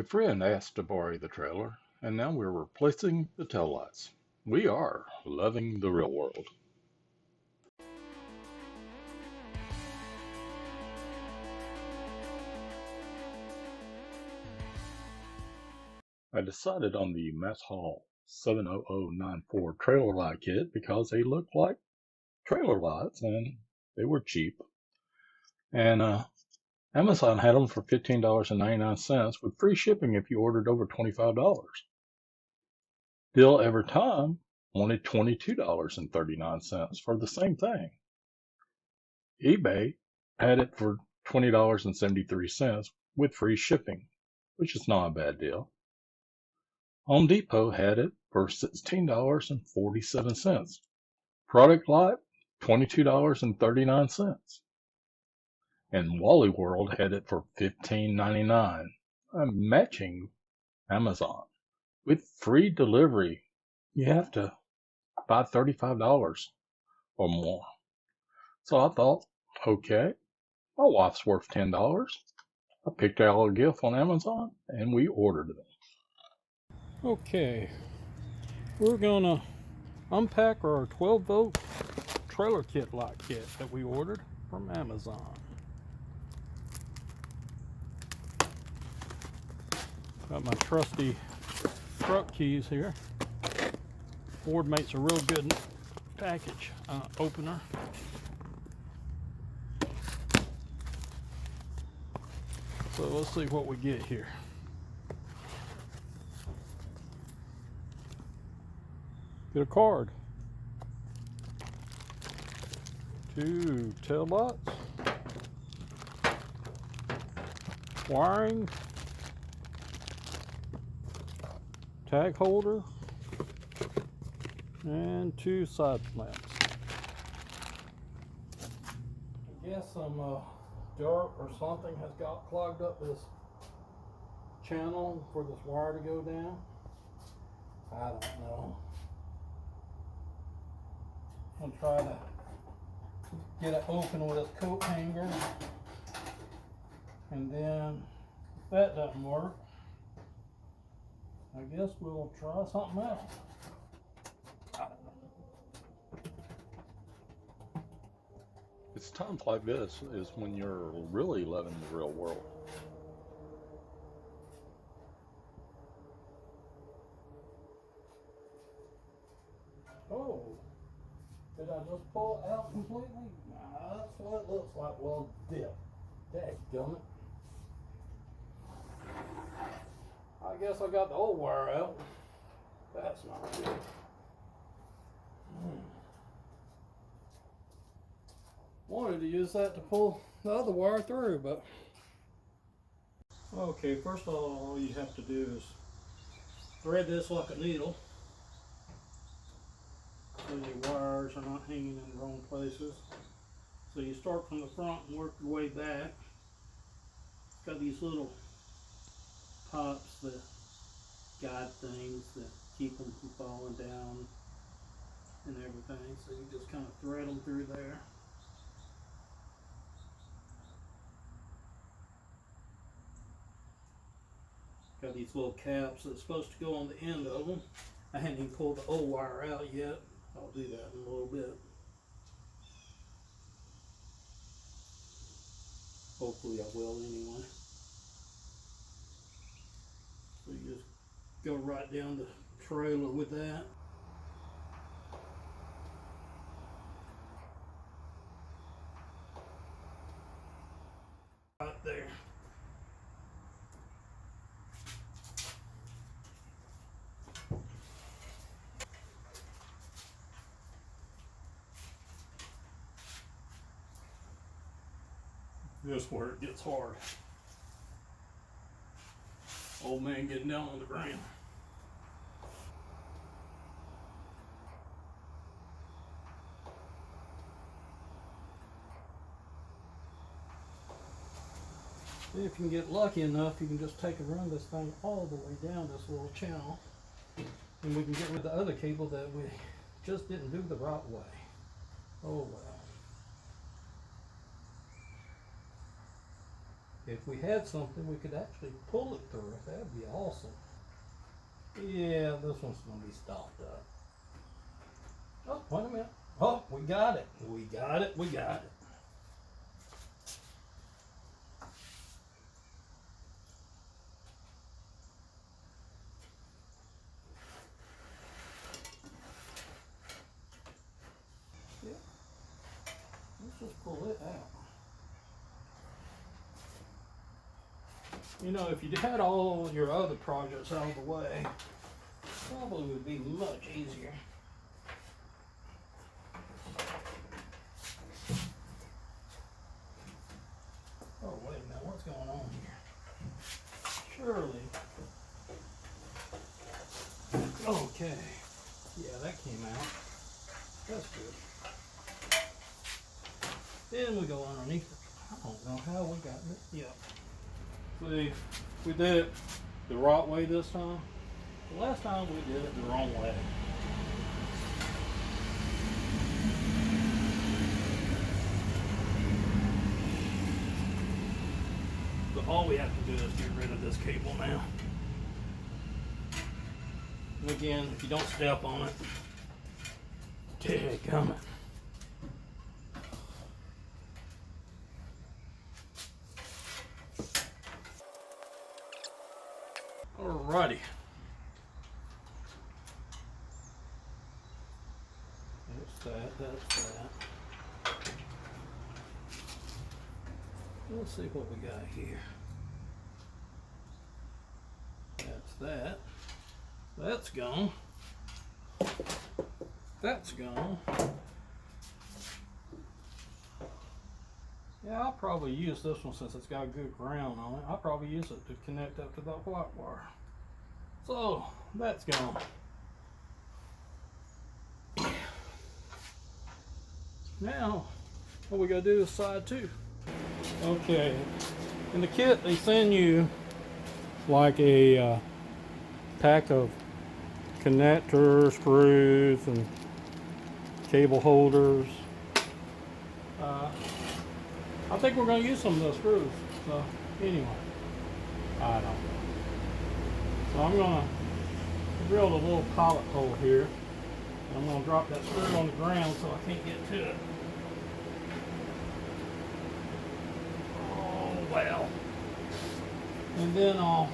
A friend asked to borrow the trailer, and now we're replacing the taillights. We are loving the real world. I decided on the Mess Hall 70094 trailer light kit because they look like trailer lights and they were cheap. And Amazon had them for $15.99 with free shipping if you ordered over $25. Bill Every Time wanted $22.39 for the same thing. eBay had it for $20.73 with free shipping, which is not a bad deal. Home Depot had it for $16.47. Product Life, $22.39. And Wally World had it for $15.99, matching Amazon. With free delivery, you have to buy $35 or more. So I thought, okay, my wife's worth $10. I picked out a gift on Amazon and we ordered them. Okay, we're gonna unpack our 12-volt trailer kit light kit that we ordered from Amazon. Got my trusty truck keys here. Ford makes a real good package opener. So let's see what we get here. Get a card. 2 tail lights. Wiring. Tag holder. And 2 side lamps. I guess some dirt or something has got clogged up this channel for this wire to go down. I don't know. I'm try to get it open with this coat hanger, and then if that doesn't work, I guess we'll try something else. It's times like this is when you're really loving the real world. Oh, did I just pull it out completely? Nah, that's what it looks like. Well, dip. Dadgummit. I guess I got the old wire out. That's not good. Wanted to use that to pull the other wire through, but okay, first of all you have to do is thread this like a needle so your wires are not hanging in the wrong places. So you start from the front and work your way back. It's got these little pops that guide things that keep them from falling down and everything, so you just kind of thread them through there. Got these little caps that's supposed to go on the end of them. I hadn't even pulled the old wire out yet. I'll do that in a little bit. Hopefully I will anyway. So you just go right down the trailer with that. Right there. This is where it gets hard. Old man getting down on the ground. If you can get lucky enough, you can just take and run this thing all the way down this little channel, and we can get rid of the other cable that we just didn't do the right way. Oh well. If we had something, we could actually pull it through. That'd be awesome. Yeah, this one's gonna be stopped up. Oh, wait a minute. Oh, we got it. We got it. We got it. Yeah. Let's just pull it out. You know, if you had all your other projects out of the way, probably would be much easier. Oh, wait a minute, what's going on here? Surely. Okay. Yeah, that came out. That's good. Then we go underneath it. I don't know how we got it. Yep. See, we did it the right way this time. The last time we did it the wrong way. So all we have to do is get rid of this cable now. And again, if you don't step on it, dadgummit. Alrighty. That's that. Let's see what we got here. That's that. That's gone. That's gone. Yeah, I'll probably use this one since it's got a good ground on it. I'll probably use it to connect up to that white wire. So, that's gone. Now, what we gotta do is side two. Okay, in the kit they send you like a pack of connectors, screws, and cable holders. I think we're going to use some of those screws. So anyway, I don't know. So I'm going to drill a little pilot hole here. And I'm going to drop that screw on the ground so I can't get to it. Oh well. And then I'll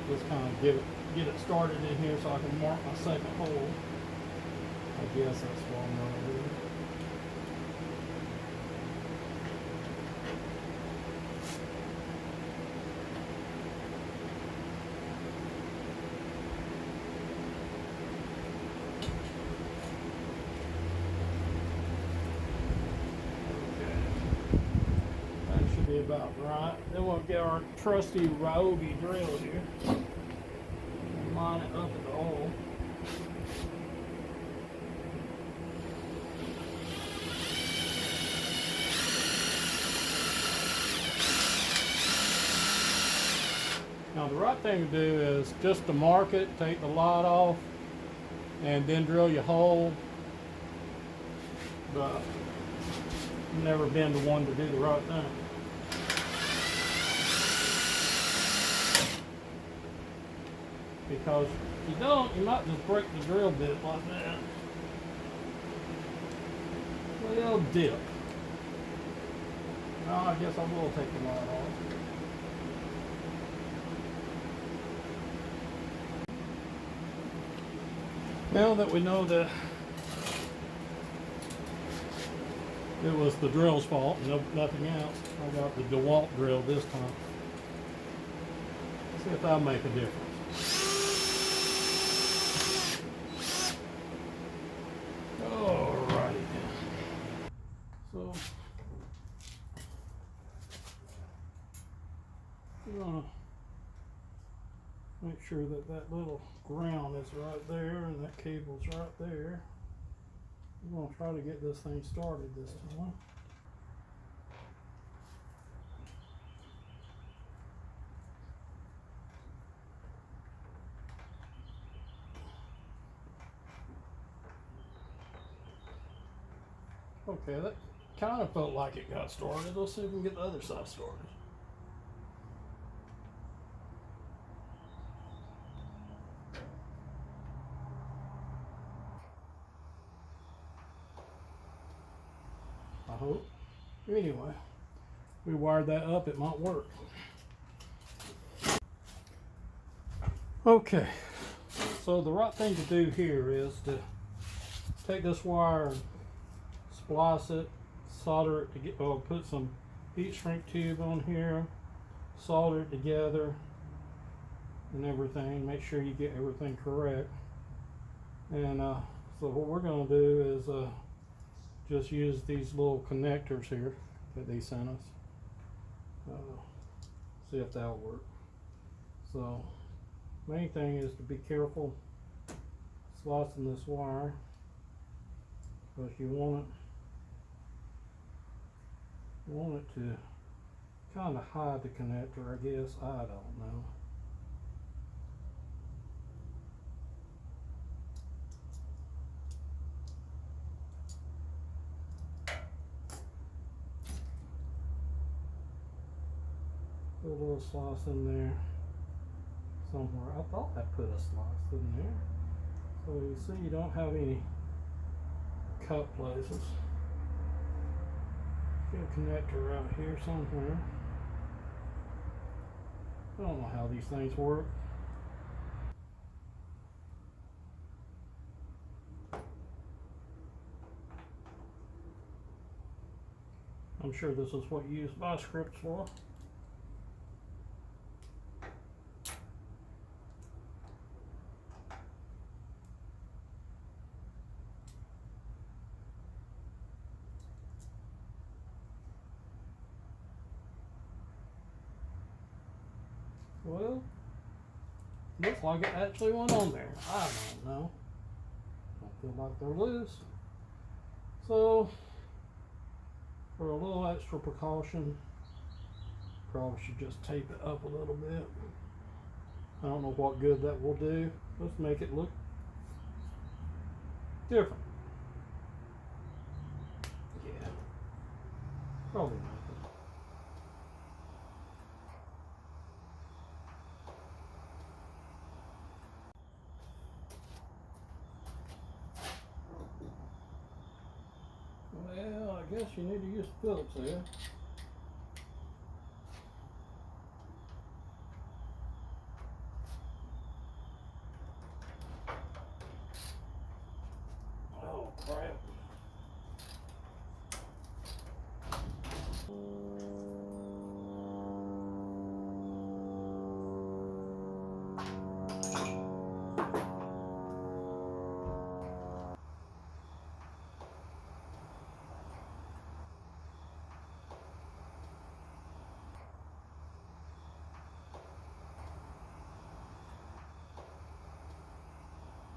just kind of get it started in here so I can mark my second hole. I guess that's what I'm going to do. Be about right. Then we'll get our trusty Ryobi drill here. Line it up at the hole. Now the right thing to do is just to mark it, take the light off, and then drill your hole. But I've never been the one to do the right thing. Because if you don't, you might just break the drill bit like that. Well, dip. No, I guess I will take the light off. Now that we know that it was the drill's fault and nothing else, I got the DeWalt drill this time. See if that'll make a difference. So, we're going to make sure that that little ground is right there and that cable's right there. We're going to try to get this thing started this time. Okay, kind of felt like it got started. Let's see if we can get the other side started. I hope. Anyway, we wired that up, it might work. Okay, so the right thing to do here is to take this wire and splice it, solder it together, put some heat shrink tube on here, solder it together and everything. Make sure you get everything correct. And so what we're going to do is just use these little connectors here that they sent us. See if that'll work. So main thing is to be careful slicing this wire, because you want it to kind of hide the connector, I guess. I don't know. Put a little slice in there somewhere. I thought I put a slice in there. So you see you don't have any cut places. Get a connector right here somewhere. I don't know how these things work. I'm sure this is what you use my scripts for. Well, looks like it actually went on there. I don't know. I feel like they're loose. So, for a little extra precaution, probably should just tape it up a little bit. I don't know what good that will do. Let's make it look different. Yeah, probably not. Well, I guess you need to use Phillips there. Oh, crap.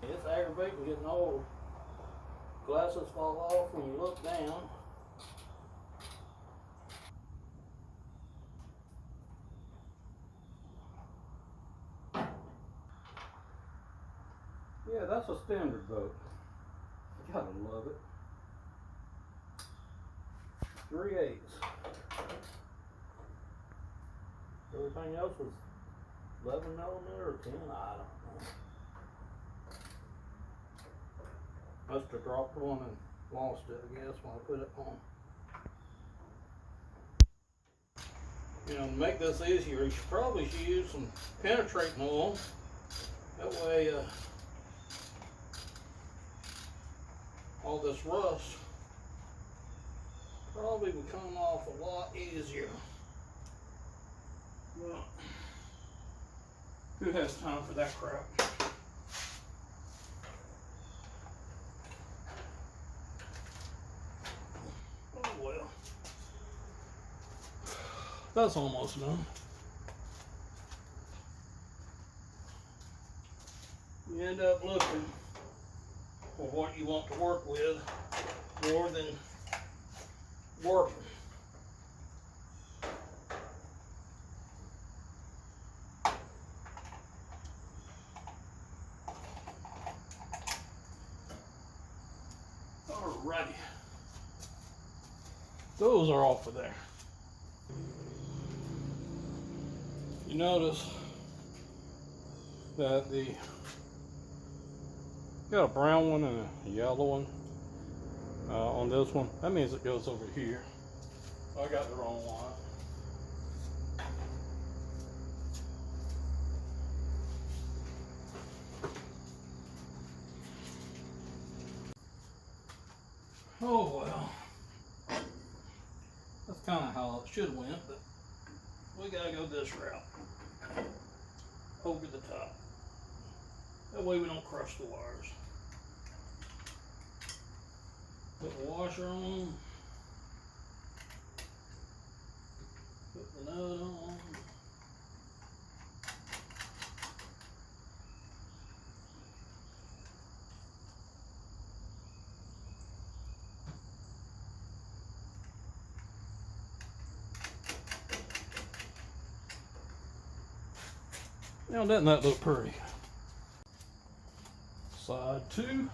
It's aggravating getting old. Glasses fall off when you look down. Yeah, that's a standard boat. You gotta love it. 3/8. Everything else was 11mm or 10, I don't know. Must have dropped one and lost it, I guess, when I put it on. You know, to make this easier, you should probably use some penetrating oil. That way, all this rust probably would come off a lot easier. Well, who has time for that crap? Oh well. That's almost done. You end up looking for what you want to work with more than working. Alrighty. those are off of there. You notice that got a brown one and a yellow one on this one. That means it goes over here. I got the wrong one. Oh well, that's kind of how it should have went, but we gotta go this route, over the top. That way we don't crush the wires. Put the washer on, put the nut on. Now doesn't that look pretty? Side 2.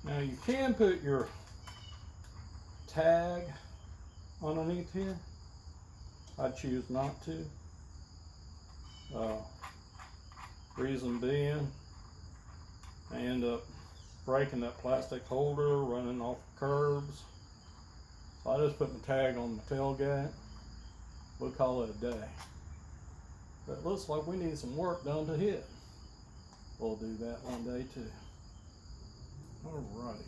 Now you can put your tag underneath here. I choose not to. Reason being, I end up breaking that plastic holder, running off curbs. So I just put my tag on the tailgate. We'll call it a day. But it looks like we need some work done to hit. We'll do that one day too. Alrighty.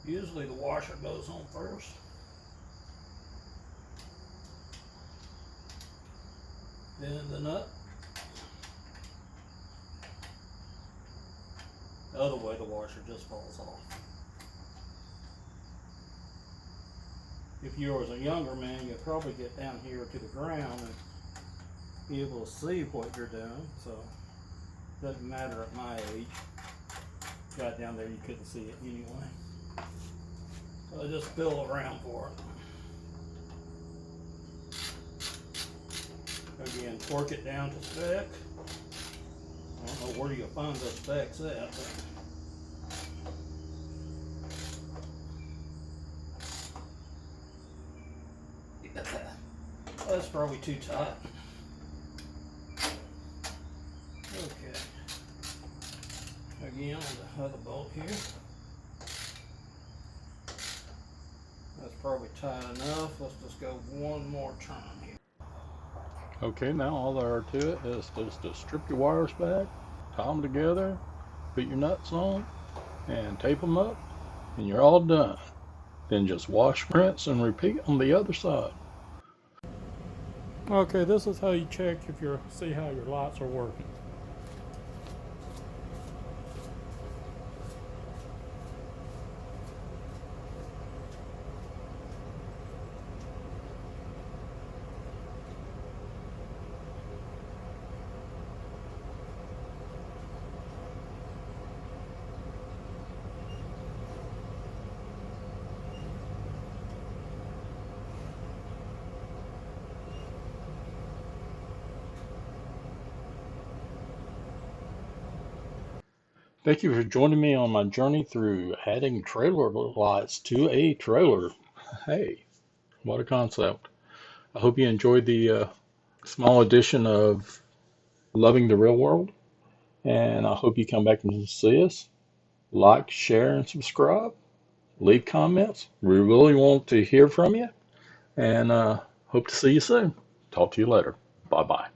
Usually the washer goes on first. Then the nut. The other way the washer just falls off. If you was a younger man, you'd probably get down here to the ground and be able to see what you're doing. So it doesn't matter at my age. Got down there, you couldn't see it anyway. So I just fill around for it. Again, torque it down to spec. I don't know where you'll find those specs at, but that's probably too tight. Okay. Again, on the other bolt here. That's probably tight enough. Let's just go one more turn here. Okay, now all there are to it is just to strip your wires back, tie them together, put your nuts on, and tape them up, and you're all done. Then just wash, rinse, and repeat on the other side. Okay, this is how you check if you're see how your lights are working. Thank you for joining me on my journey through adding trailer lights to a trailer. Hey, what a concept. I hope you enjoyed the small edition of Loving the Real World, and I hope you come back and see us. Like, share, and subscribe. Leave comments. We really want to hear from you, and hope to see you soon. Talk to you later. Bye-bye.